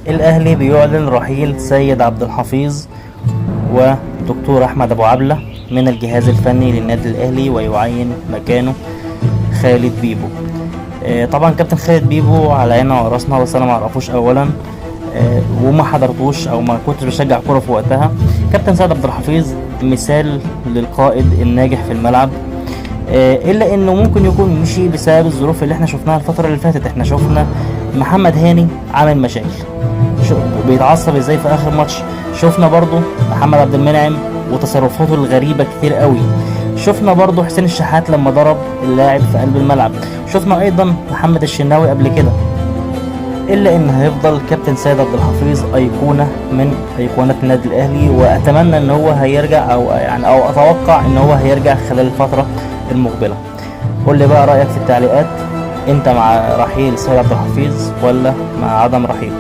الأهلي بيعلن رحيل سيد عبد الحفيظ ودكتور أحمد أبو عبلة من الجهاز الفني للنادي الأهلي، ويعين مكانه خالد بيبو. طبعا كابتن خالد بيبو على عيننا وعلى راسنا، بس انا ما اعرفوش اولا وما حضرتوش او ما كنتش بشجع كوره في وقتها. كابتن سيد عبد الحفيظ مثال للقائد الناجح في الملعب، الا انه ممكن يكون مشي بسبب الظروف اللي احنا شفناها الفتره اللي فاتت. احنا شفنا محمد هاني عامل مشاكل، بيتعصب ازاي في اخر ماتش. شفنا برضو محمد عبد المنعم وتصرفاته الغريبه كتير قوي. شفنا برضو حسين الشحات لما ضرب اللاعب في قلب الملعب. شفنا ايضا محمد الشناوي قبل كده. الا ان هيفضل كابتن سيد عبد الحفيظ ايقونه من ايقونات النادي الاهلي، واتمنى ان هو هيرجع او اتوقع ان هو هيرجع خلال الفتره المقبله. قول لي بقى رايك في التعليقات، انت مع رحيل سيد عبد الحفيظ ولا مع عدم رحيل؟